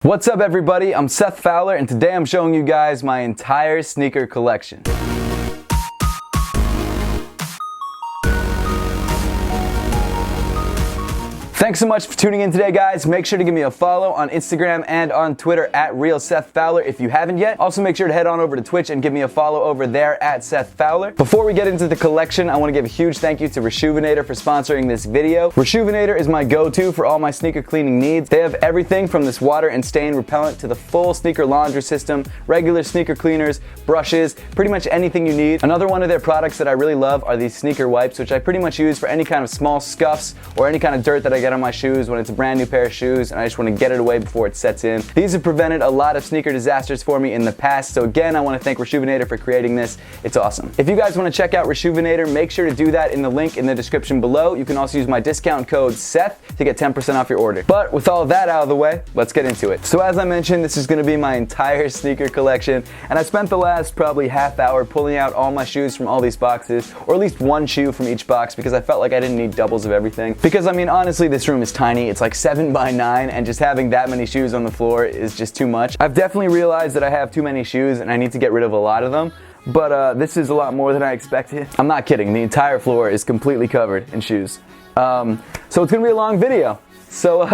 What's up everybody, I'm Seth Fowler and today I'm showing you guys my entire sneaker collection. Thanks so much for tuning in today, guys. Make sure to give me a follow on Instagram and on Twitter at RealSethFowler if you haven't yet. Also, make sure to head on over to Twitch and give me a follow over there at Seth Fowler. Before we get into the collection, I want to give a huge thank you to Reshoevn8r for sponsoring this video. Reshoevn8r is my go-to for all my sneaker cleaning needs. They have everything from this water and stain repellent to the full sneaker laundry system, regular sneaker cleaners, brushes, pretty much anything you need. Another one of their products that I really love are these sneaker wipes, which I pretty much use for any kind of small scuffs or any kind of dirt that I get on my shoes when it's a brand new pair of shoes and I just want to get it away before it sets in. These have prevented a lot of sneaker disasters for me in the past, so again, I want to thank Reshoevn8r for creating this. It's awesome. If you guys want to check out Reshoevn8r, make sure to do that in the link in the description below. You can also use my discount code SETH to get 10% off your order. But with all of that out of the way, let's get into it. So as I mentioned, this is going to be my entire sneaker collection, and I spent the last probably half hour pulling out all my shoes from all these boxes, or at least one shoe from each box, because I felt like I didn't need doubles of everything. Because I mean, honestly, this room is tiny. It's like 7 by 9, and just having that many shoes on the floor is just too much. I've definitely realized that I have too many shoes and I need to get rid of a lot of them, but this is a lot more than I expected. I'm not kidding, the entire floor is completely covered in shoes. So it's gonna be a long video. So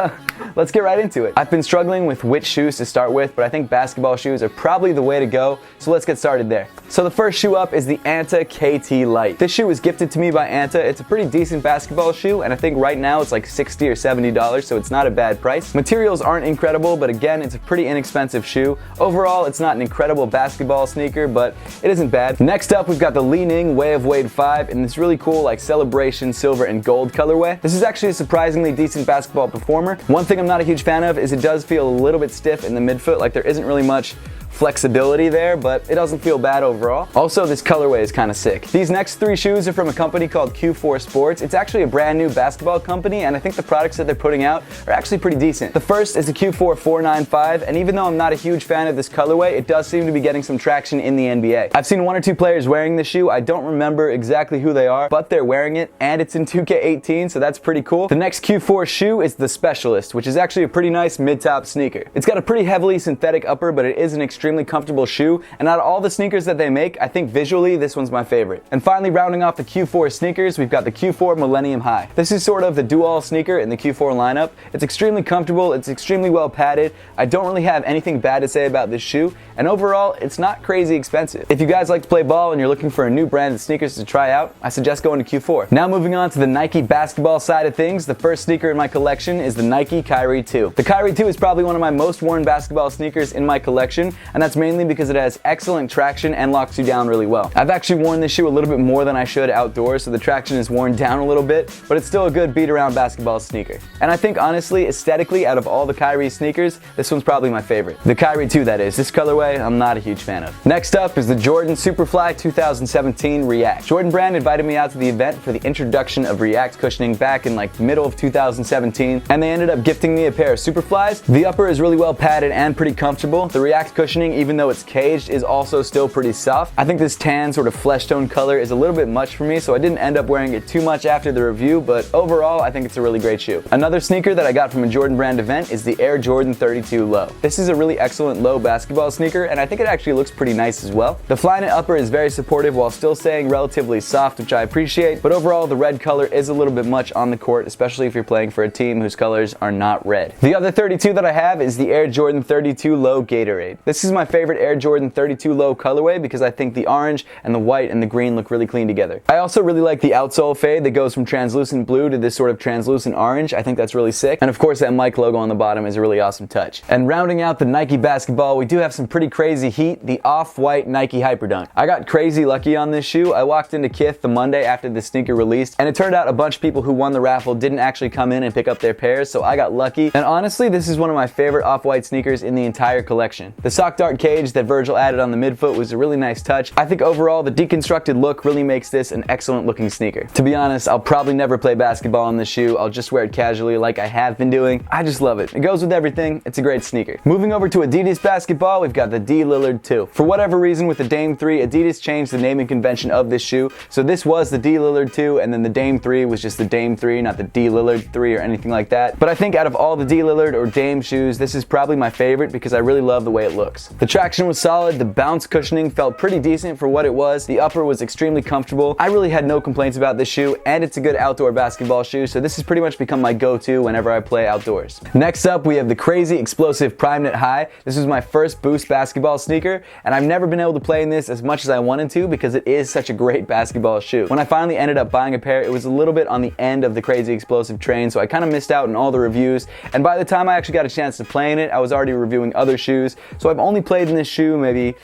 let's get right into it. I've been struggling with which shoes to start with, but I think basketball shoes are probably the way to go, so let's get started there. So the first shoe up is the Anta KT Lite. This shoe was gifted to me by Anta. It's a pretty decent basketball shoe, and I think right now it's like $60 or $70, so it's not a bad price. Materials aren't incredible, but again, it's a pretty inexpensive shoe. Overall, it's not an incredible basketball sneaker, but it isn't bad. Next up, we've got the Li-Ning Way of Wade 5 in this really cool like celebration silver and gold colorway. This is actually a surprisingly decent basketball performer. One thing I'm not a huge fan of is it does feel a little bit stiff in the midfoot, like there isn't really much flexibility there, but it doesn't feel bad overall. Also, this colorway is kind of sick. These next 3 shoes are from a company called Q4 Sports. It's actually a brand new basketball company, and I think the products that they're putting out are actually pretty decent. The first is the Q4 495, and even though I'm not a huge fan of this colorway, it does seem to be getting some traction in the NBA. I've seen 1 or 2 players wearing this shoe. I don't remember exactly who they are, but they're wearing it, and it's in 2K18, so that's pretty cool. The next Q4 shoe is the Specialist, which is actually a pretty nice mid-top sneaker. It's got a pretty heavily synthetic upper, but it is an extremely comfortable shoe, and out of all the sneakers that they make, I think visually this one's my favorite. And finally, rounding off the Q4 sneakers, we've got the Q4 Millennium High. This is sort of the do-all sneaker in the Q4 lineup. It's extremely comfortable, it's extremely well padded. I don't really have anything bad to say about this shoe, and overall, it's not crazy expensive. If you guys like to play ball and you're looking for a new brand of sneakers to try out, I suggest going to Q4. Now moving on to the Nike basketball side of things, the first sneaker in my collection is the Nike Kyrie 2. The Kyrie 2 is probably one of my most worn basketball sneakers in my collection, and that's mainly because it has excellent traction and locks you down really well. I've actually worn this shoe a little bit more than I should outdoors, so the traction is worn down a little bit, but it's still a good beat around basketball sneaker. And I think honestly, aesthetically, out of all the Kyrie sneakers, this one's probably my favorite. The Kyrie 2, that is. This colorway, I'm not a huge fan of. Next up is the Jordan Superfly 2017 React. Jordan Brand invited me out to the event for the introduction of React cushioning back in like middle of 2017, and they ended up gifting me a pair of Superflies. The upper is really well padded and pretty comfortable. The React cushioning, even though it's caged, is also still pretty soft. I think this tan sort of flesh tone color is a little bit much for me, so I didn't end up wearing it too much after the review, but overall I think it's a really great shoe. Another sneaker that I got from a Jordan Brand event is the Air Jordan 32 Low. This is a really excellent low basketball sneaker, and I think it actually looks pretty nice as well. The Flyknit upper is very supportive while still staying relatively soft, which I appreciate, but overall the red color is a little bit much on the court, especially if you're playing for a team whose colors are not red. The other 32 that I have is the Air Jordan 32 Low Gatorade. This is my favorite Air Jordan 32 Low colorway because I think the orange and the white and the green look really clean together. I also really like the outsole fade that goes from translucent blue to this sort of translucent orange. I think that's really sick. And of course that Mike logo on the bottom is a really awesome touch. And rounding out the Nike basketball, we do have some pretty crazy heat, the off-white Nike Hyperdunk. I got crazy lucky on this shoe. I walked into Kith the Monday after the sneaker released, and it turned out a bunch of people who won the raffle didn't actually come in and pick up their pairs, so I got lucky. And honestly, this is one of my favorite off-white sneakers in the entire collection. The sock shock dart cage that Virgil added on the midfoot was a really nice touch. I think overall the deconstructed look really makes this an excellent looking sneaker. To be honest, I'll probably never play basketball in this shoe. I'll just wear it casually like I have been doing. I just love it. It goes with everything. It's a great sneaker. Moving over to Adidas basketball, we've got the D Lillard 2. For whatever reason with the Dame 3, Adidas changed the naming convention of this shoe. So this was the D Lillard 2 and then the Dame 3 was just the Dame 3, not the D Lillard 3 or anything like that. But I think out of all the D Lillard or Dame shoes, this is probably my favorite because I really love the way it looks. The traction was solid, the bounce cushioning felt pretty decent for what it was, the upper was extremely comfortable. I really had no complaints about this shoe, and it's a good outdoor basketball shoe, so this has pretty much become my go-to whenever I play outdoors. Next up, we have the crazy explosive Prime Knit High. This was my first Boost basketball sneaker, and I've never been able to play in this as much as I wanted to because it is such a great basketball shoe. When I finally ended up buying a pair, it was a little bit on the end of the crazy explosive train, so I kind of missed out on all the reviews, and by the time I actually got a chance to play in it, I was already reviewing other shoes, so I've only played in this shoe maybe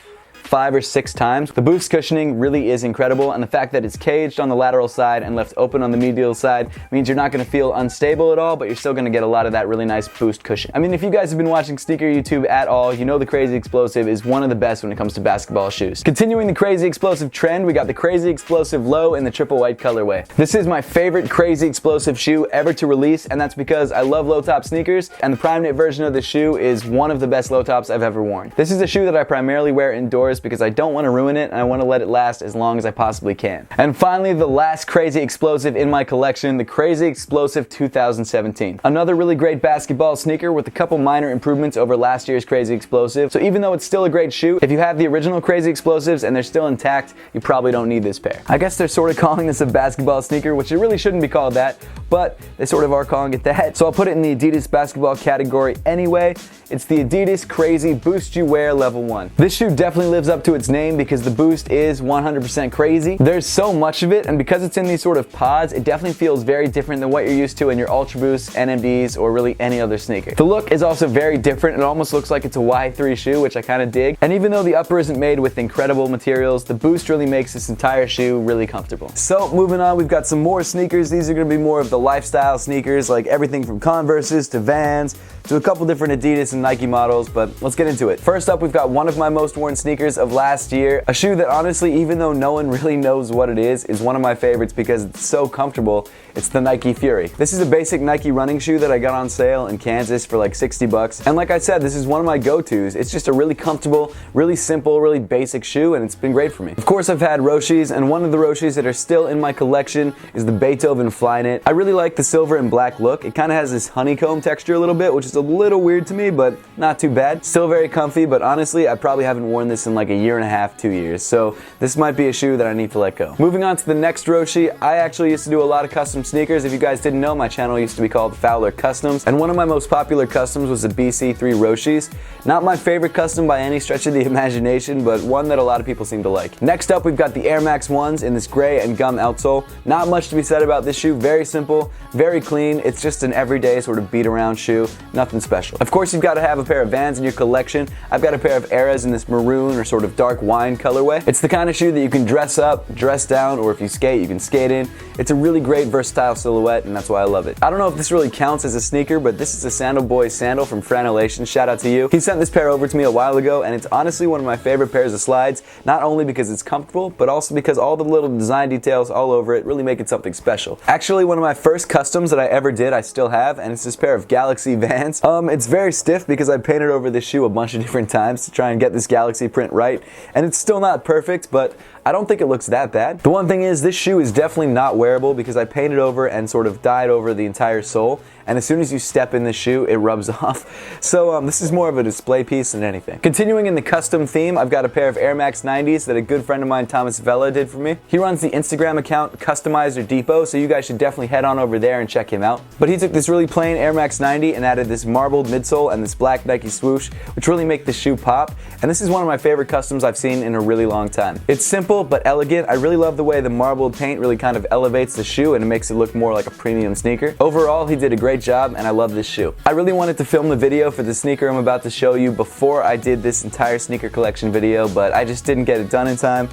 5 or 6 times. The boost cushioning really is incredible, and the fact that it's caged on the lateral side and left open on the medial side means you're not going to feel unstable at all, but you're still going to get a lot of that really nice boost cushion. I mean, if you guys have been watching sneaker YouTube at all, you know the Crazy Explosive is one of the best when it comes to basketball shoes. Continuing the Crazy Explosive trend, we got the Crazy Explosive Low in the triple white colorway. This is my favorite Crazy Explosive shoe ever to release, and that's because I love low top sneakers, and the Prime Knit version of the shoe is one of the best low tops I've ever worn. This is a shoe that I primarily wear indoors because I don't want to ruin it and I want to let it last as long as I possibly can. And finally, the last Crazy Explosive in my collection, the Crazy Explosive 2017. Another really great basketball sneaker with a couple minor improvements over last year's Crazy Explosive. So even though it's still a great shoe, if you have the original Crazy Explosives and they're still intact, you probably don't need this pair. I guess they're sort of calling this a basketball sneaker, which it really shouldn't be called that, but they sort of are calling it that. So I'll put it in the Adidas basketball category anyway. It's the Adidas Crazy Boost You Wear Level 1. This shoe definitely lives up to its name because the Boost is 100% crazy. There's so much of it, and because it's in these sort of pods, it definitely feels very different than what you're used to in your Ultra Boost, NMDs, or really any other sneaker. The look is also very different. It almost looks like it's a Y3 shoe, which I kind of dig. And even though the upper isn't made with incredible materials, the Boost really makes this entire shoe really comfortable. So moving on, we've got some more sneakers. These are going to be more of the lifestyle sneakers, like everything from Converses to Vans to a couple different Adidas and Nike models, but let's get into it. First up, we've got one of my most worn sneakers of last year, a shoe that honestly, even though no one really knows what it is one of my favorites because it's so comfortable. It's the Nike Fury. This is a basic Nike running shoe that I got on sale in Kansas for like 60 bucks. And like I said, this is one of my go-tos. It's just a really comfortable, really simple, really basic shoe, and it's been great for me. Of course, I've had Roshis, and one of the Roshis that are still in my collection is the Beethoven Flyknit. I really like the silver and black look. It kind of has this honeycomb texture a little bit, which is a little weird to me, but not too bad. Still very comfy, but honestly, I probably haven't worn this in like a year and a half, 2 years. So this might be a shoe that I need to let go. Moving on to the next Roshi, I actually used to do a lot of custom sneakers. If you guys didn't know, my channel used to be called Fowler Customs, and one of my most popular customs was the BC3 Roshis. Not my favorite custom by any stretch of the imagination, but one that a lot of people seem to like. Next up, we've got the Air Max 1s in this gray and gum outsole. Not much to be said about this shoe. Very simple, very clean. It's just an everyday sort of beat around shoe. Nothing special. Of course, you've got to have a pair of Vans in your collection. I've got a pair of Eras in this maroon or sort of dark wine colorway. It's the kind of shoe that you can dress up, dress down, or if you skate, you can skate in. It's a really great versatile silhouette, and that's why I love it. I don't know if this really counts as a sneaker, but this is a Sandal Boy sandal from Franelation. Shout out to you. He sent this pair over to me a while ago, and it's honestly one of my favorite pairs of slides, not only because it's comfortable, but also because all the little design details all over it really make it something special. Actually, one of my first customs that I ever did, I still have, and it's this pair of Galaxy Vans. It's very stiff because I painted over this shoe a bunch of different times to try and get this Galaxy print right, and it's still not perfect, but I don't think it looks that bad. The one thing is, this shoe is definitely not wearable because I painted over and sort of dyed over the entire sole, and as soon as you step in the shoe, it rubs off. So this is more of a display piece than anything. Continuing in the custom theme, I've got a pair of Air Max 90s that a good friend of mine, Thomas Vella, did for me. He runs the Instagram account Customizer Depot, so you guys should definitely head on over there and check him out. But he took this really plain Air Max 90 and added this marbled midsole and this black Nike swoosh, which really make the shoe pop. And this is one of my favorite customs I've seen in a really long time. It's simple but elegant. I really love the way the marbled paint really kind of elevates the shoe and it makes it look more like a premium sneaker. Overall, he did a great job, and I love this shoe. I really wanted to film the video for the sneaker I'm about to show you before I did this entire sneaker collection video, but I just didn't get it done in time.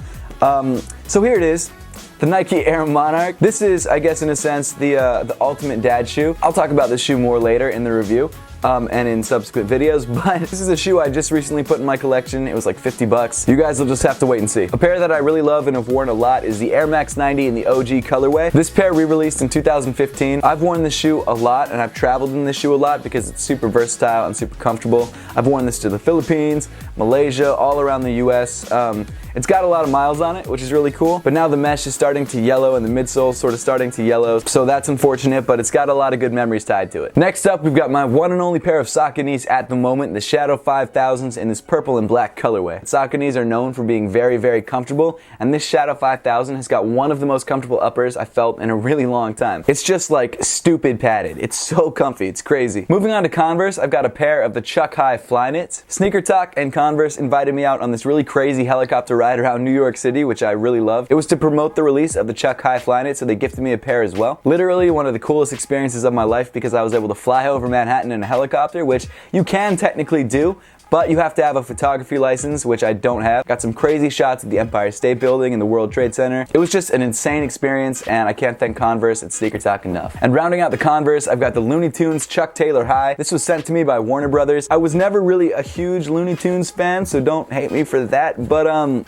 So here it is. The Nike Air Monarch. This is, I guess in a sense, the ultimate dad shoe. I'll talk about this shoe more later in the review. and in subsequent videos, but this is a shoe I just recently put in my collection. It was like 50 bucks. You guys will just have to wait and see. A pair that I really love and have worn a lot is the Air Max 90 in the OG colorway. This pair re-released in 2015. I've worn this shoe a lot, and I've traveled in this shoe a lot because it's super versatile and super comfortable. I've worn this to the Philippines, Malaysia, all around the US. It's got a lot of miles on it, which is really cool, but now the mesh is starting to yellow and the midsole is sort of starting to yellow, so that's unfortunate, but it's got a lot of good memories tied to it. Next up, we've got my one and only pair of Sauconys at the moment, the Shadow 5000s in this purple and black colorway. Sauconys are known for being very, very comfortable, and this Shadow 5000 has got one of the most comfortable uppers I felt in a really long time. It's just like stupid padded. It's so comfy, it's crazy. Moving on to Converse, I've got a pair of the Chuck High Flyknits. Sneaker Talk and Converse invited me out on this really crazy helicopter ride around New York City, which I really loved. It was to promote the release of the Chuck High Flyknit, so they gifted me a pair as well. Literally one of the coolest experiences of my life because I was able to fly over Manhattan in a helicopter, which you can technically do, but you have to have a photography license, which I don't have. Got some crazy shots at the Empire State Building and the World Trade Center. It was just an insane experience, and I can't thank Converse and Sneaker Talk enough. And rounding out the Converse, I've got the Looney Tunes Chuck Taylor High. This was sent to me by Warner Brothers. I was never really a huge Looney Tunes fan, so don't hate me for that, but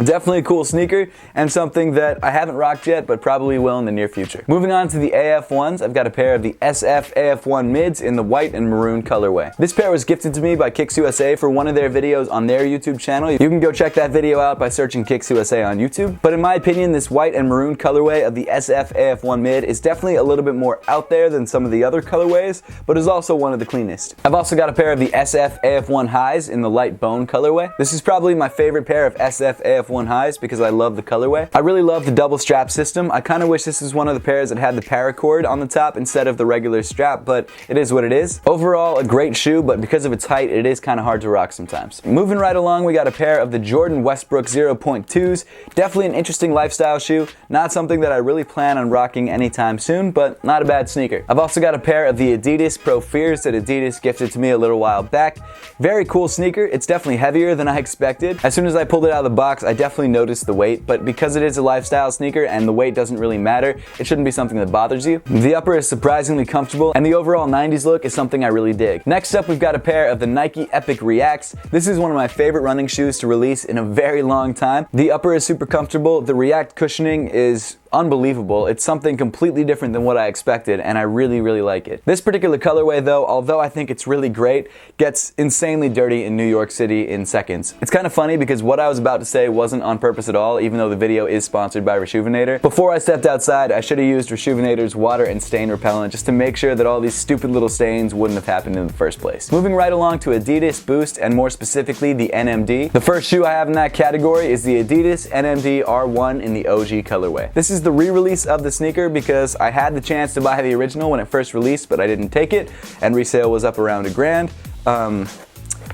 definitely a cool sneaker and something that I haven't rocked yet, but probably will in the near future. Moving on to the AF1s, I've got a pair of the SF AF1 mids in the white and maroon colorway. This pair was gifted to me by Kicks USA for one of their videos on their YouTube channel. You can go check that video out by searching Kicks USA on YouTube. But in my opinion, this white and maroon colorway of the SF AF1 mid is definitely a little bit more out there than some of the other colorways, but is also one of the cleanest. I've also got a pair of the SF AF1 highs in the light bone colorway. This is probably my favorite pair of SF AF1 highs because I love the colorway. I really love the double strap system. I kind of wish this was one of the pairs that had the paracord on the top instead of the regular strap, but it is what it is. Overall, a great shoe, but because of its height, it is kind of hard to rock sometimes. Moving right along, we got a pair of the Jordan Westbrook 0.2s. Definitely an interesting lifestyle shoe. Not something that I really plan on rocking anytime soon, but not a bad sneaker. I've also got a pair of the Adidas Pro Fears that Adidas gifted to me a little while back. Very cool sneaker. It's definitely heavier than I expected. As soon as I pulled it out of the box, I definitely noticed the weight, but because it is a lifestyle sneaker and the weight doesn't really matter, it shouldn't be something that bothers you. The upper is surprisingly comfortable, and the overall 90s look is something I really dig. Next up, we've got a pair of the Nike Epic Reacts. This is one of my favorite running shoes to release in a very long time. The upper is super comfortable. The React cushioning is unbelievable. It's something completely different than what I expected, and I really, really like it. This particular colorway, though, although I think it's really great, gets insanely dirty in New York City in seconds. It's kind of funny because what I was about to say wasn't on purpose at all, even though the video is sponsored by Reshoevn8r. Before I stepped outside, I should have used Reshoevn8r's water and stain repellent just to make sure that all these stupid little stains wouldn't have happened in the first place. Moving right along to Adidas Boost, and more specifically the NMD. The first shoe I have in that category is the Adidas NMD R1 in the OG colorway. This is the re-release of the sneaker because I had the chance to buy the original when it first released, but I didn't take it, and resale was up around $1,000.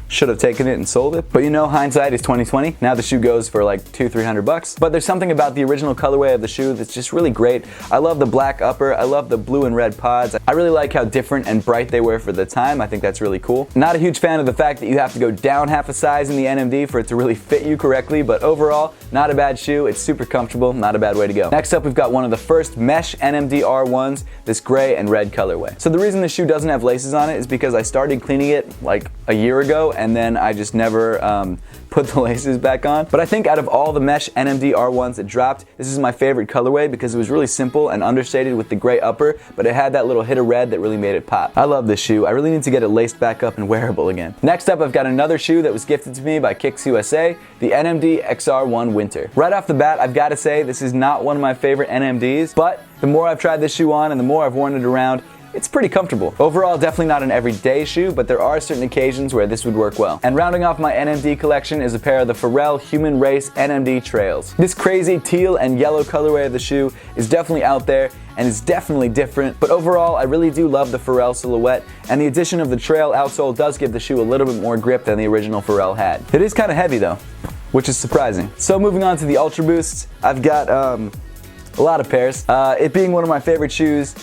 Should have taken it and sold it, but you know, hindsight is 20/20. Now the shoe goes for like $200-300 bucks, but there's something about the original colorway of the shoe that's just really great. I love the black upper, I love the blue and red pods. I really like how different and bright they were for the time. I think that's really cool. Not a huge fan of the fact that you have to go down half a size in the NMD for it to really fit you correctly, but overall, not a bad shoe. It's super comfortable, not a bad way to go. Next up, we've got one of the first mesh NMD R1s, this gray and red colorway. So the reason the shoe doesn't have laces on it is because I started cleaning it like a year ago, and then I just never put the laces back on. But I think out of all the mesh NMD R1s that dropped, this is my favorite colorway because it was really simple and understated with the gray upper, but it had that little hit of red that really made it pop. I love this shoe. I really need to get it laced back up and wearable again. Next up, I've got another shoe that was gifted to me by Kicks USA, the NMD XR1 Winter. Right off the bat, I've got to say this is not one of my favorite NMDs, but the more I've tried this shoe on and the more I've worn it around, it's pretty comfortable. Overall, definitely not an everyday shoe, but there are certain occasions where this would work well. And rounding off my NMD collection is a pair of the Pharrell Human Race NMD Trails. This crazy teal and yellow colorway of the shoe is definitely out there and is definitely different, but overall, I really do love the Pharrell silhouette, and the addition of the trail outsole does give the shoe a little bit more grip than the original Pharrell had. It is kind of heavy though, which is surprising. So moving on to the Ultra Boosts, I've got a lot of pairs. It being one of my favorite shoes,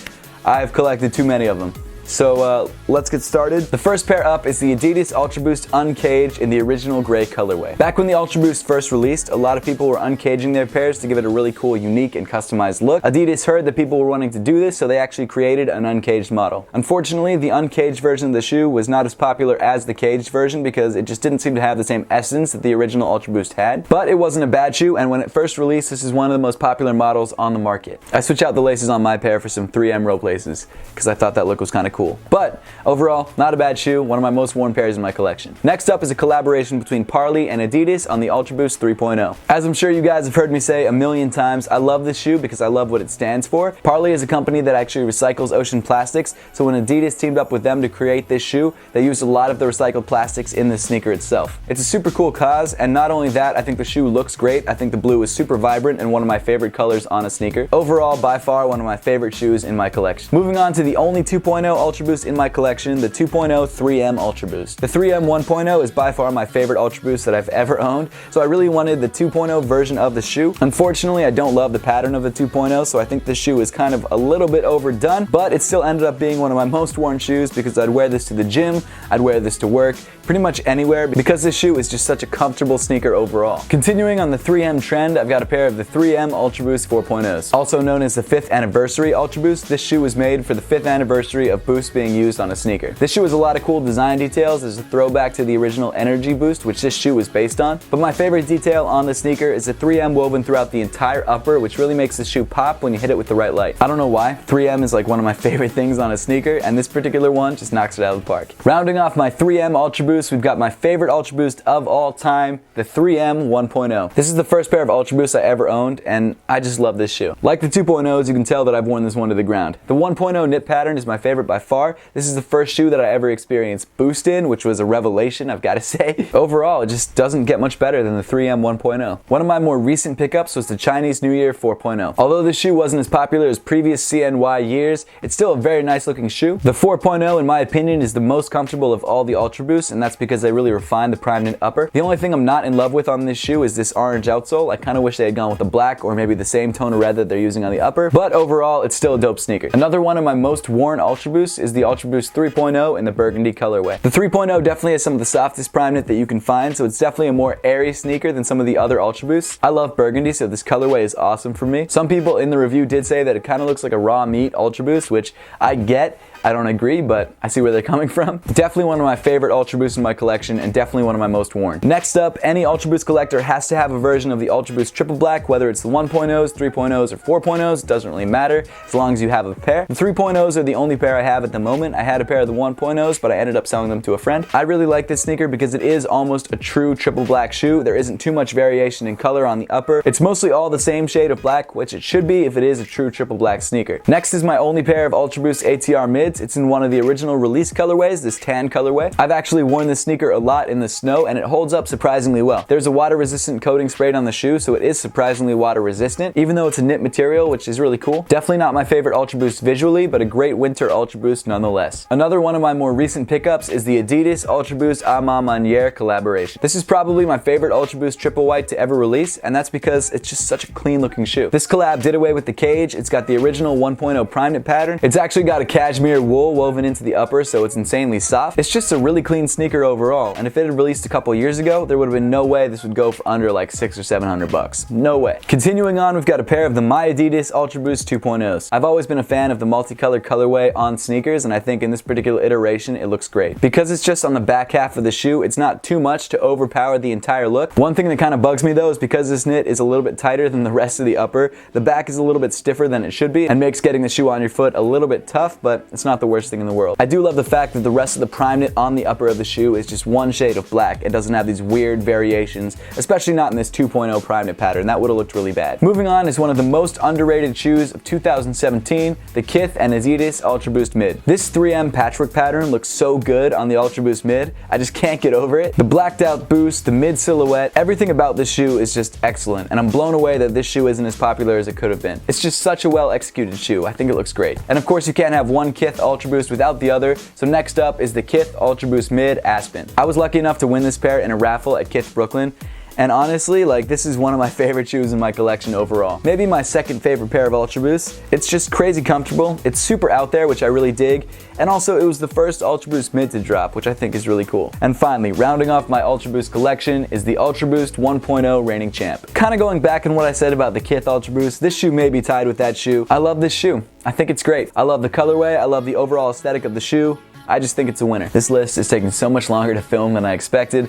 I've collected too many of them. So let's get started. The first pair up is the Adidas Ultra Boost Uncaged in the original gray colorway. Back when the Ultra Boost first released, a lot of people were uncaging their pairs to give it a really cool, unique, and customized look. Adidas heard that people were wanting to do this, so they actually created an uncaged model. Unfortunately, the uncaged version of the shoe was not as popular as the caged version because it just didn't seem to have the same essence that the original Ultra Boost had. But it wasn't a bad shoe, and when it first released, this is one of the most popular models on the market. I switched out the laces on my pair for some 3M rope laces because I thought that look was kind of cool. But overall, not a bad shoe, one of my most worn pairs in my collection. Next up is a collaboration between Parley and Adidas on the Ultra Boost 3.0. As I'm sure you guys have heard me say a million times, I love this shoe because I love what it stands for. Parley is a company that actually recycles ocean plastics, so when Adidas teamed up with them to create this shoe, they used a lot of the recycled plastics in the sneaker itself. It's a super cool cause, and not only that, I think the shoe looks great. I think the blue is super vibrant and one of my favorite colors on a sneaker. Overall, by far, one of my favorite shoes in my collection. Moving on to the only 2.0 Ultra Boost in my collection, the 2.0 3M Ultra Boost. The 3M 1.0 is by far my favorite Ultra Boost that I've ever owned, so I really wanted the 2.0 version of the shoe. Unfortunately, I don't love the pattern of the 2.0, so I think the shoe is kind of a little bit overdone, but it still ended up being one of my most worn shoes because I'd wear this to the gym, I'd wear this to work, pretty much anywhere because this shoe is just such a comfortable sneaker overall. Continuing on the 3M trend, I've got a pair of the 3M Ultra Boost 4.0s. Also known as the 5th anniversary Ultra Boost, this shoe was made for the 5th anniversary of Boost being used on a sneaker. This shoe has a lot of cool design details. There's a throwback to the original Energy Boost, which this shoe was based on. But my favorite detail on the sneaker is the 3M woven throughout the entire upper, which really makes the shoe pop when you hit it with the right light. I don't know why. 3M is like one of my favorite things on a sneaker, and this particular one just knocks it out of the park. Rounding off my 3M Ultra Boost, we've got my favorite Ultra Boost of all time, the 3M 1.0. This is the first pair of Ultra Boosts I ever owned, and I just love this shoe. Like the 2.0s, you can tell that I've worn this one to the ground. The 1.0 knit pattern is my favorite by far. This is the first shoe that I ever experienced Boost in, which was a revelation, I've got to say. Overall, it just doesn't get much better than the 3M 1.0. One of my more recent pickups was the Chinese New Year 4.0. Although this shoe wasn't as popular as previous CNY years, it's still a very nice looking shoe. The 4.0, in my opinion, is the most comfortable of all the Ultra Boosts, and that's because they really refined the prime knit upper. The only thing I'm not in love with on this shoe is this orange outsole. I kind of wish they had gone with the black or maybe the same tone of red that they're using on the upper, but overall, it's still a dope sneaker. Another one of my most worn Ultra Boosts is the Ultra Boost 3.0 in the burgundy colorway. The 3.0 definitely has some of the softest prime knit that you can find, so it's definitely a more airy sneaker than some of the other Ultra Boosts. I love burgundy, so this colorway is awesome for me. Some people in the review did say that it kind of looks like a raw meat Ultra Boost, which I get. I don't agree, but I see where they're coming from. Definitely one of my favorite Ultra Boosts in my collection and definitely one of my most worn. Next up, any Ultra Boost collector has to have a version of the Ultra Boost Triple Black, whether it's the 1.0s, 3.0s, or 4.0s, it doesn't really matter as long as you have a pair. The 3.0s are the only pair I have at the moment. I had a pair of the 1.0s, but I ended up selling them to a friend. I really like this sneaker because it is almost a true triple black shoe. There isn't too much variation in color on the upper. It's mostly all the same shade of black, which it should be if it is a true triple black sneaker. Next is my only pair of Ultra Boost ATR mids. It's in one of the original release colorways, this tan colorway. I've actually worn this sneaker a lot in the snow and it holds up surprisingly well. There's a water resistant coating sprayed on the shoe, so it is surprisingly water resistant, even though it's a knit material, which is really cool. Definitely not my favorite Ultra Boost visually, but a great winter Ultra Boost nonetheless. Another one of my more recent pickups is the Adidas Ultra Boost A Ma Manière collaboration. This is probably my favorite Ultra Boost triple white to ever release, and that's because it's just such a clean looking shoe. This collab did away with the cage. It's got the original 1.0 prime knit pattern. It's actually got a cashmere wool woven into the upper, so it's insanely soft. It's just a really clean sneaker overall, and if it had released a couple years ago, there would have been no way this would go for under like $600 or $700. No way. Continuing on, we've got a pair of the My Adidas Ultra Boost 2.0s. I've always been a fan of the multicolored colorway on sneakers, and I think in this particular iteration, it looks great. Because it's just on the back half of the shoe, it's not too much to overpower the entire look. One thing that kind of bugs me though is because this knit is a little bit tighter than the rest of the upper, the back is a little bit stiffer than it should be and makes getting the shoe on your foot a little bit tough, but it's not the worst thing in the world. I do love the fact that the rest of the prime knit on the upper of the shoe is just one shade of black. It doesn't have these weird variations, especially not in this 2.0 prime knit pattern. That would have looked really bad. Moving on is one of the most underrated shoes of 2017, the Kith and Adidas Ultra Boost Mid. This 3M patchwork pattern looks so good on the Ultra Boost Mid. I just can't get over it. The blacked out boost, the mid silhouette, everything about this shoe is just excellent, and I'm blown away that this shoe isn't as popular as it could have been. It's just such a well executed shoe. I think it looks great. And of course you can't have one Kith Ultra Boost without the other, so next up is the Kith Ultra Boost Mid Aspen. I was lucky enough to win this pair in a raffle at Kith Brooklyn, And honestly, like, this is one of my favorite shoes in my collection overall. Maybe my second favorite pair of Ultra Boosts. It's just crazy comfortable. It's super out there, which I really dig. And also, it was the first Ultra Boost mid to drop, which I think is really cool. And finally, rounding off my Ultra Boost collection is the Ultra Boost 1.0 reigning champ. Kind of going back on what I said about the Kith Ultra Boost, this shoe may be tied with that shoe. I love this shoe. I think it's great. I love the colorway. I love the overall aesthetic of the shoe. I just think it's a winner. This list is taking so much longer to film than I expected.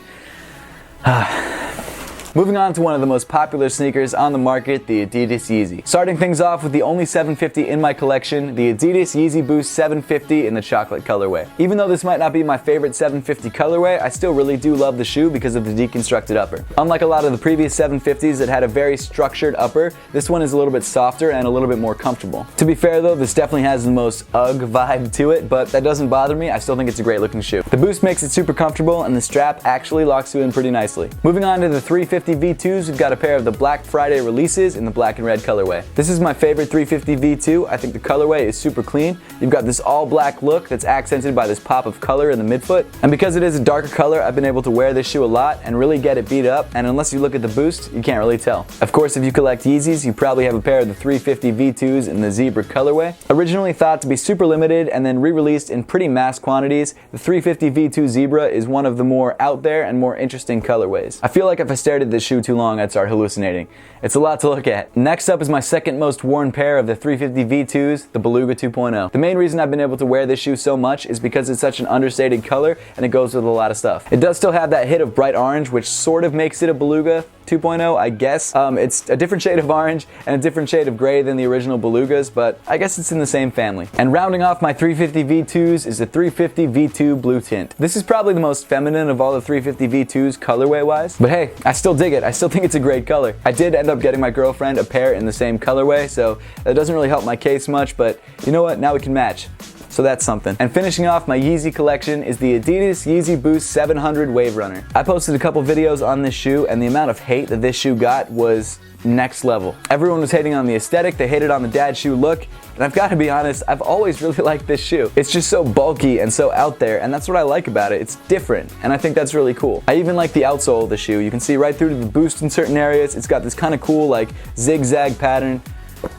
Moving on to one of the most popular sneakers on the market, the Adidas Yeezy. Starting things off with the only 750 in my collection, the Adidas Yeezy Boost 750 in the chocolate colorway. Even though this might not be my favorite 750 colorway, I still really do love the shoe because of the deconstructed upper. Unlike a lot of the previous 750s that had a very structured upper, this one is a little bit softer and a little bit more comfortable. To be fair though, this definitely has the most UGG vibe to it, but that doesn't bother me. I still think it's a great looking shoe. The Boost makes it super comfortable and the strap actually locks you in pretty nicely. Moving on to the 350 V2s, we've got a pair of the Black Friday releases in the black and red colorway. This is my favorite 350 V2. I think the colorway is super clean. You've got this all black look that's accented by this pop of color in the midfoot. And because it is a darker color, I've been able to wear this shoe a lot and really get it beat up. And unless you look at the Boost, you can't really tell. Of course, if you collect Yeezys, you probably have a pair of the 350 V2s in the zebra colorway. Originally thought to be super limited and then re-released in pretty mass quantities, the 350 V2 zebra is one of the more out there and more interesting colorways. I feel like if I stared at this shoe too long, I'd start hallucinating. It's a lot to look at. Next up is my second most worn pair of the 350 V2s, the Beluga 2.0. The main reason I've been able to wear this shoe so much is because it's such an understated color and it goes with a lot of stuff. It does still have that hit of bright orange, which sort of makes it a Beluga 2.0, I guess. It's a different shade of orange and a different shade of gray than the original Belugas, but I guess it's in the same family. And rounding off my 350 V2s is the 350 V2 Blue Tint. This is probably the most feminine of all the 350 V2s colorway wise, but hey, I still dig it. I still think it's a great color. I did end up getting my girlfriend a pair in the same colorway, so that doesn't really help my case much, but you know what? Now we can match. So that's something. And finishing off my Yeezy collection is the Adidas Yeezy Boost 700 Wave Runner. I posted a couple videos on this shoe and the amount of hate that this shoe got was next level. Everyone was hating on the aesthetic, they hated on the dad shoe look, and I've got to be honest, I've always really liked this shoe. It's just so bulky and so out there, and that's what I like about it. It's different, and I think that's really cool. I even like the outsole of the shoe. You can see right through to the Boost in certain areas. It's got this kind of cool like zigzag pattern.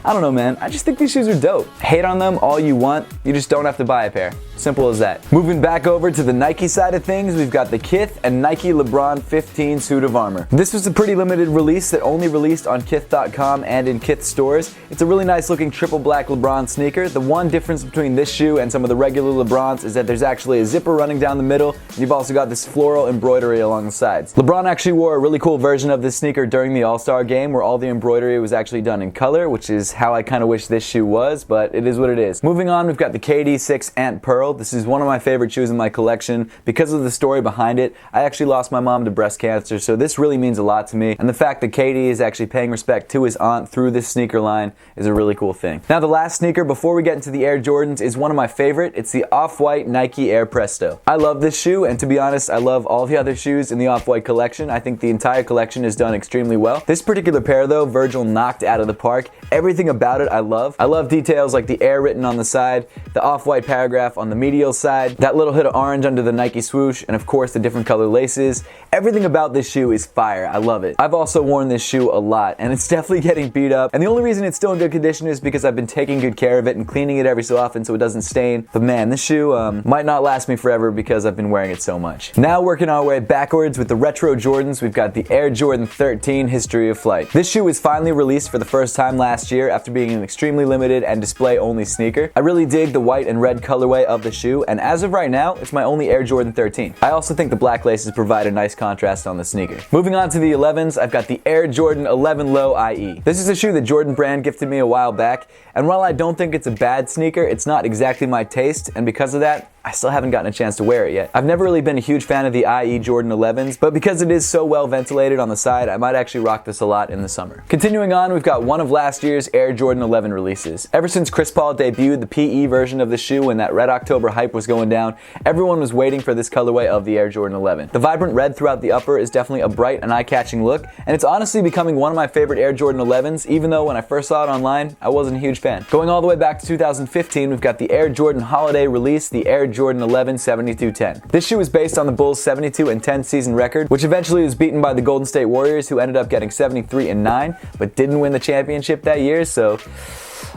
I don't know, man. I just think these shoes are dope. Hate on them all you want, you just don't have to buy a pair. Simple as that. Moving back over to the Nike side of things, we've got the Kith and Nike LeBron 15 suit of armor. This was a pretty limited release that only released on Kith.com and in Kith stores. It's a really nice looking triple black LeBron sneaker. The one difference between this shoe and some of the regular LeBrons is that there's actually a zipper running down the middle, and you've also got this floral embroidery along the sides. LeBron actually wore a really cool version of this sneaker during the All-Star game where all the embroidery was actually done in color, which is how I kind of wish this shoe was, but it is what it is. Moving on, we've got the KD6 Ant Pearl. This is one of my favorite shoes in my collection. Because of the story behind it, I actually lost my mom to breast cancer, so this really means a lot to me. And the fact that KD is actually paying respect to his aunt through this sneaker line is a really cool thing. Now the last sneaker before we get into the Air Jordans is one of my favorite. It's the Off-White Nike Air Presto. I love this shoe, and to be honest, I love all the other shoes in the Off-White collection. I think the entire collection is done extremely well. This particular pair though, Virgil knocked out of the park. Everything about it I love. I love details like the Air written on the side, the Off-White paragraph on the medial side, that little hit of orange under the Nike swoosh, and of course the different color laces. Everything about this shoe is fire. I love it. I've also worn this shoe a lot, and it's definitely getting beat up. And the only reason it's still in good condition is because I've been taking good care of it and cleaning it every so often so it doesn't stain. But man, this shoe might not last me forever because I've been wearing it so much. Now working our way backwards with the retro Jordans, we've got the Air Jordan 13 History of Flight. This shoe was finally released for the first time last year after being an extremely limited and display only sneaker. I really dig the white and red colorway of the shoe, and as of right now, it's my only Air Jordan 13. I also think the black laces provide a nice contrast on the sneaker. Moving on to the 11s, I've got the Air Jordan 11 Low IE. This is a shoe that Jordan Brand gifted me a while back, and while I don't think it's a bad sneaker, it's not exactly my taste, and because of that, I still haven't gotten a chance to wear it yet. I've never really been a huge fan of the IE Jordan 11s, but because it is so well ventilated on the side, I might actually rock this a lot in the summer. Continuing on, we've got one of last year's Air Jordan 11 releases. Ever since Chris Paul debuted the PE version of the shoe when that Red October hype was going down, everyone was waiting for this colorway of the Air Jordan 11. The vibrant red throughout the upper is definitely a bright and eye-catching look, and it's honestly becoming one of my favorite Air Jordan 11s, even though when I first saw it online, I wasn't a huge fan. Going all the way back to 2015, we've got the Air Jordan Holiday release, the Air Jordan 11 72-10. This shoe is based on the Bulls' 72-10 season record, which eventually was beaten by the Golden State Warriors, who ended up getting 73-9, but didn't win the championship that year, so...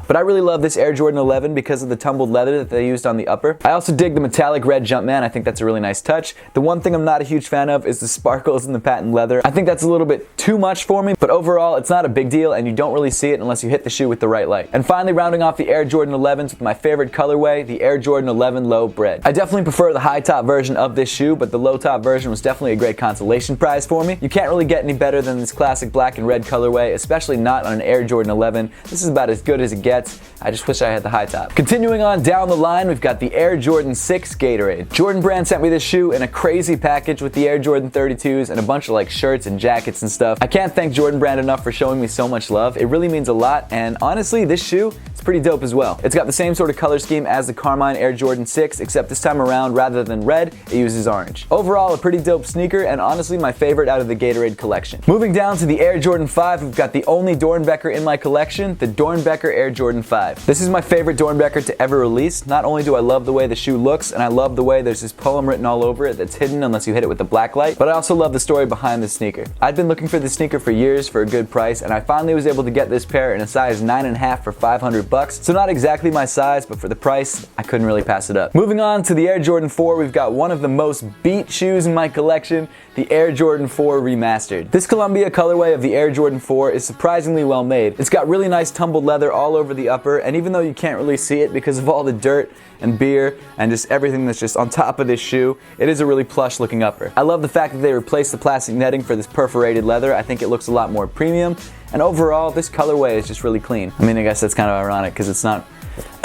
But I really love this Air Jordan 11 because of the tumbled leather that they used on the upper. I also dig the metallic red Jumpman. I think that's a really nice touch. The one thing I'm not a huge fan of is the sparkles in the patent leather. I think that's a little bit too much for me, but overall it's not a big deal and you don't really see it unless you hit the shoe with the right light. And finally, rounding off the Air Jordan 11s with my favorite colorway, the Air Jordan 11 Low Bread. I definitely prefer the high top version of this shoe, but the low top version was definitely a great consolation prize for me. You can't really get any better than this classic black and red colorway, especially not on an Air Jordan 11. This is about as good as it gets. I just wish I had the high top. Continuing on down the line, we've got the Air Jordan 6 Gatorade. Jordan Brand sent me this shoe in a crazy package with the Air Jordan 32s and a bunch of like shirts and jackets and stuff. I can't thank Jordan Brand enough for showing me so much love. It really means a lot, and honestly, this shoe is pretty dope as well. It's got the same sort of color scheme as the Carmine Air Jordan 6, except this time around, rather than red, it uses orange. Overall, a pretty dope sneaker, and honestly, my favorite out of the Gatorade collection. Moving down to the Air Jordan 5, we've got the only Dornbecker in my collection, the Dornbecker Air Jordan 5. This is my favorite Dornbecker to ever release. Not only do I love the way the shoe looks, and I love the way there's this poem written all over it that's hidden unless you hit it with the black light, but I also love the story behind the sneaker. I'd been looking for this sneaker for years for a good price, and I finally was able to get this pair in a size 9.5 for $500. So not exactly my size, but for the price, I couldn't really pass it up. Moving on to the Air Jordan 4, we've got one of the most beat shoes in my collection, the Air Jordan 4 Remastered. This Columbia colorway of the Air Jordan 4 is surprisingly well made. It's got really nice tumbled leather all over the upper, and even though you can't really see it because of all the dirt and beer and just everything that's just on top of this shoe, it is a really plush looking upper. I love the fact that they replaced the plastic netting for this perforated leather. I think it looks a lot more premium, and overall this colorway is just really clean. I mean, I guess that's kind of ironic because it's not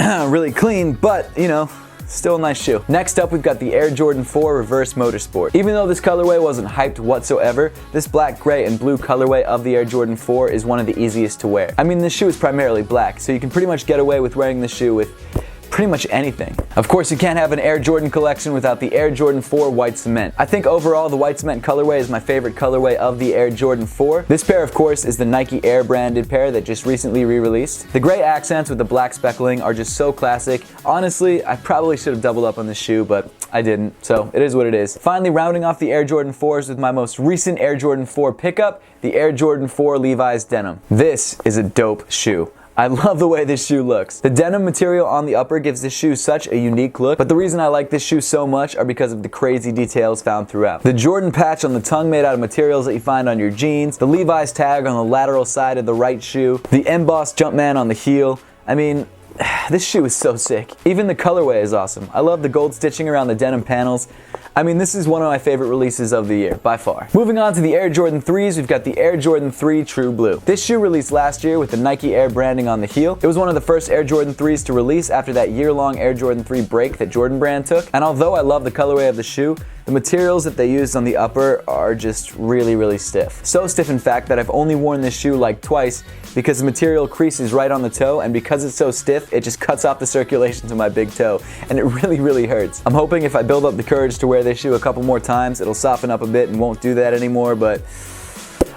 really clean, but you know, still a nice shoe. Next up, we've got the Air Jordan 4 Reverse Motorsport. Even though this colorway wasn't hyped whatsoever, this black, gray, and blue colorway of the Air Jordan 4 is one of the easiest to wear. I mean, this shoe is primarily black, so you can pretty much get away with wearing this shoe with pretty much anything. Of course, you can't have an Air Jordan collection without the Air Jordan 4 White Cement. I think overall the White Cement colorway is my favorite colorway of the Air Jordan 4. This pair, of course, is the Nike Air branded pair that just recently re-released. The gray accents with the black speckling are just so classic. Honestly, I probably should have doubled up on this shoe, but I didn't, so it is what it is. Finally, rounding off the Air Jordan 4s with my most recent Air Jordan 4 pickup, the Air Jordan 4 Levi's Denim. This is a dope shoe. I love the way this shoe looks. The denim material on the upper gives this shoe such a unique look, but the reason I like this shoe so much are because of the crazy details found throughout. The Jordan patch on the tongue made out of materials that you find on your jeans, the Levi's tag on the lateral side of the right shoe, the embossed Jumpman on the heel. I mean, this shoe is so sick. Even the colorway is awesome. I love the gold stitching around the denim panels. I mean, this is one of my favorite releases of the year, by far. Moving on to the Air Jordan 3s, we've got the Air Jordan 3 True Blue. This shoe released last year with the Nike Air branding on the heel. It was one of the first Air Jordan 3s to release after that year-long Air Jordan 3 break that Jordan Brand took. And although I love the colorway of the shoe, the materials that they used on the upper are just really, really stiff. So stiff, in fact, that I've only worn this shoe like twice because the material creases right on the toe, and because it's so stiff, it just cuts off the circulation to my big toe, and it really, really hurts. I'm hoping if I build up the courage to wear this shoe a couple more times, it'll soften up a bit and won't do that anymore, but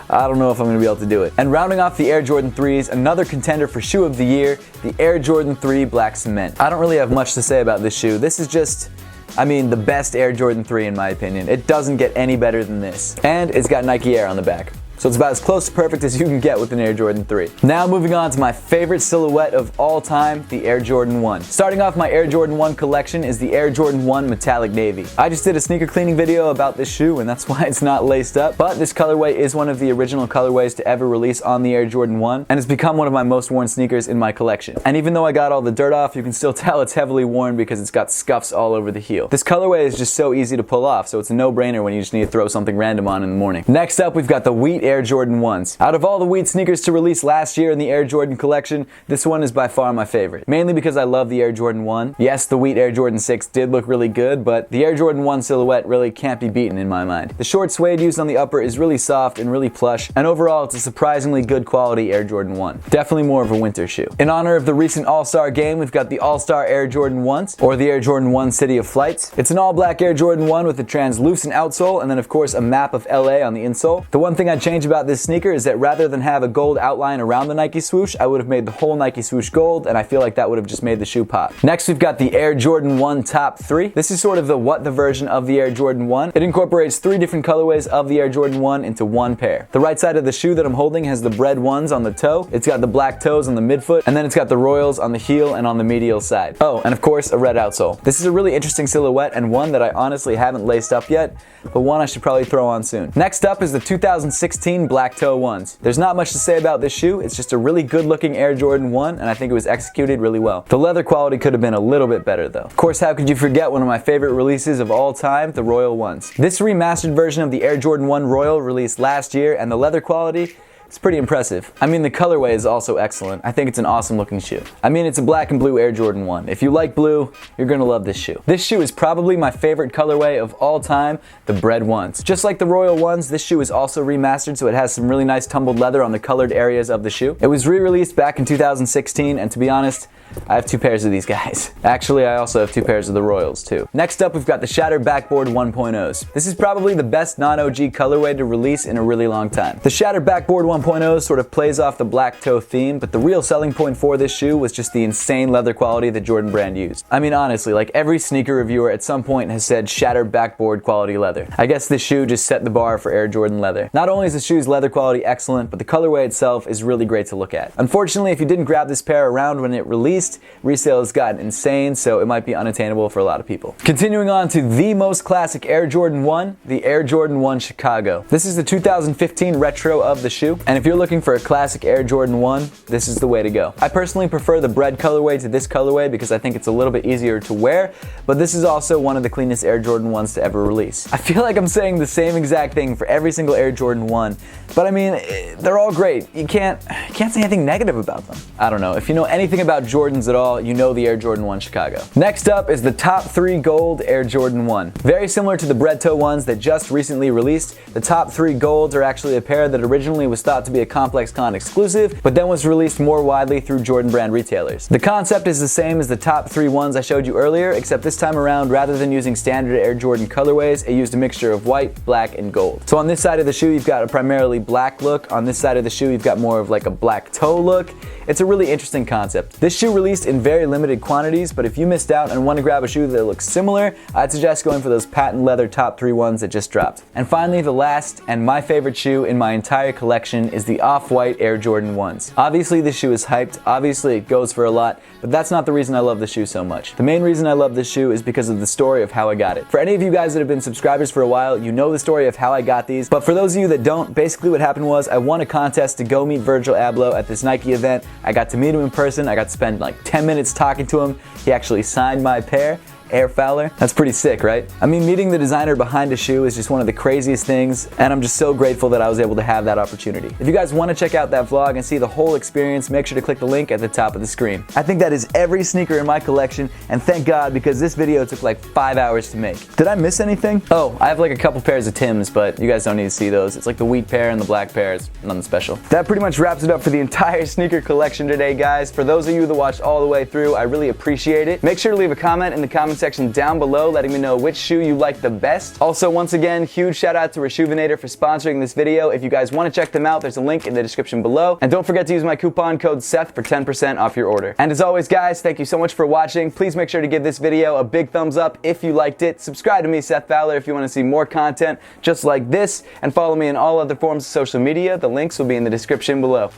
I don't know if I'm going to be able to do it. And rounding off the Air Jordan 3s, another contender for shoe of the year, the Air Jordan 3 Black Cement. I don't really have much to say about this shoe. This is just, I mean, the best Air Jordan 3 in my opinion. It doesn't get any better than this. And it's got Nike Air on the back. So it's about as close to perfect as you can get with an Air Jordan 3. Now moving on to my favorite silhouette of all time, the Air Jordan 1. Starting off my Air Jordan 1 collection is the Air Jordan 1 Metallic Navy. I just did a sneaker cleaning video about this shoe and that's why it's not laced up, but this colorway is one of the original colorways to ever release on the Air Jordan 1, and it's become one of my most worn sneakers in my collection. And even though I got all the dirt off, you can still tell it's heavily worn because it's got scuffs all over the heel. This colorway is just so easy to pull off, so it's a no-brainer when you just need to throw something random on in the morning. Next up, we've got the Wheat Air Jordan 1s. Out of all the Wheat sneakers to release last year in the Air Jordan collection, this one is by far my favorite. Mainly because I love the Air Jordan 1. Yes, the Wheat Air Jordan 6 did look really good, but the Air Jordan 1 silhouette really can't be beaten in my mind. The short suede used on the upper is really soft and really plush, and overall it's a surprisingly good quality Air Jordan 1. Definitely more of a winter shoe. In honor of the recent All-Star game, we've got the All-Star Air Jordan 1s, or the Air Jordan 1 City of Flights. It's an all-black Air Jordan 1 with a translucent outsole, and then of course a map of LA on the insole. The one thing I'd change change about this sneaker is that rather than have a gold outline around the Nike swoosh, I would have made the whole Nike swoosh gold, and I feel like that would have just made the shoe pop. Next, we've got the Air Jordan 1 Top 3. This is sort of the version of the Air Jordan 1. It incorporates 3 different colorways of the Air Jordan 1 into one pair. The right side of the shoe that I'm holding has the bread ones on the toe. It's got the black toes on the midfoot, and then it's got the royals on the heel and on the medial side. Oh, and of course, a red outsole. This is a really interesting silhouette and one that I honestly haven't laced up yet, but one I should probably throw on soon. Next up is the 2016 black toe ones. There's not much to say about this shoe. It's just a really good looking Air Jordan 1, and I think it was executed really well. The leather quality could have been a little bit better though. Of course, how could you forget one of my favorite releases of all time, the Royal ones. This remastered version of the Air Jordan 1 Royal released last year, and the leather quality, it's pretty impressive. I mean, the colorway is also excellent. I think it's an awesome looking shoe. I mean, it's a black and blue Air Jordan 1. If you like blue, you're gonna love this shoe. This shoe is probably my favorite colorway of all time, the bread ones. Just like the Royal ones, this shoe is also remastered, so it has some really nice tumbled leather on the colored areas of the shoe. It was re-released back in 2016, and to be honest, I have 2 pairs of these guys. Actually, I also have 2 pairs of the Royals too. Next up, we've got the Shattered Backboard 1.0s. This is probably the best non-OG colorway to release in a really long time. The Shattered Backboard 1.0 sort of plays off the black toe theme, but the real selling point for this shoe was just the insane leather quality that Jordan Brand used. I mean, honestly, like every sneaker reviewer at some point has said Shattered Backboard quality leather. I guess this shoe just set the bar for Air Jordan leather. Not only is the shoe's leather quality excellent, but the colorway itself is really great to look at. Unfortunately, if you didn't grab this pair around when it released, resale has gotten insane, so it might be unattainable for a lot of people. Continuing on to the most classic Air Jordan 1, the Air Jordan 1 Chicago. This is the 2015 retro of the shoe, and if you're looking for a classic Air Jordan 1, this is the way to go. I personally prefer the bread colorway to this colorway because I think it's a little bit easier to wear, but this is also one of the cleanest Air Jordan 1s to ever release. I feel like I'm saying the same exact thing for every single Air Jordan 1, but I mean, they're all great. You can't say anything negative about them. I don't know. If you know anything about Jordans at all, you know the Air Jordan 1 Chicago. Next up is the top 3 gold Air Jordan 1. Very similar to the bread toe ones that just recently released, the top 3 golds are actually a pair that originally was thought to be a Complex Con exclusive, but then was released more widely through Jordan Brand retailers. The concept is the same as the top 3 ones I showed you earlier, except this time around, rather than using standard Air Jordan colorways, it used a mixture of white, black, and gold. So on this side of the shoe, you've got a primarily black look. On this side of the shoe, you've got more of like a black toe look. It's a really interesting concept. This shoe released in very limited quantities, but if you missed out and want to grab a shoe that looks similar, I'd suggest going for those patent leather top 3 ones that just dropped. And finally, the last and my favorite shoe in my entire collection is the off-white Air Jordan 1s. Obviously, this shoe is hyped. Obviously, it goes for a lot, but that's not the reason I love this shoe so much. The main reason I love this shoe is because of the story of how I got it. For any of you guys that have been subscribers for a while, you know the story of how I got these, but for those of you that don't, basically what happened was I won a contest to go meet Virgil Abloh at this Nike event. I got to meet him in person. I got to spend like 10 minutes talking to him. He actually signed my pair. Air Fowler. That's pretty sick, right? I mean, meeting the designer behind a shoe is just one of the craziest things, and I'm just so grateful that I was able to have that opportunity. If you guys want to check out that vlog and see the whole experience, make sure to click the link at the top of the screen. I think that is every sneaker in my collection, and thank God, because this video took like 5 hours to make. Did I miss anything? Oh, I have like a couple pairs of Tims, but you guys don't need to see those. It's like the wheat pair and the black pair. It's nothing special. That pretty much wraps it up for the entire sneaker collection today, guys. For those of you that watched all the way through, I really appreciate it. Make sure to leave a comment in the comment section down below letting me know which shoe you like the best. Also, once again, huge shout out to Reshoevn8r for sponsoring this video. If you guys want to check them out, there's a link in the description below. And don't forget to use my coupon code Seth for 10% off your order. And as always, guys, thank you so much for watching. Please make sure to give this video a big thumbs up if you liked it. Subscribe to me, Seth Fowler, if you want to see more content just like this. And follow me in all other forms of social media. The links will be in the description below.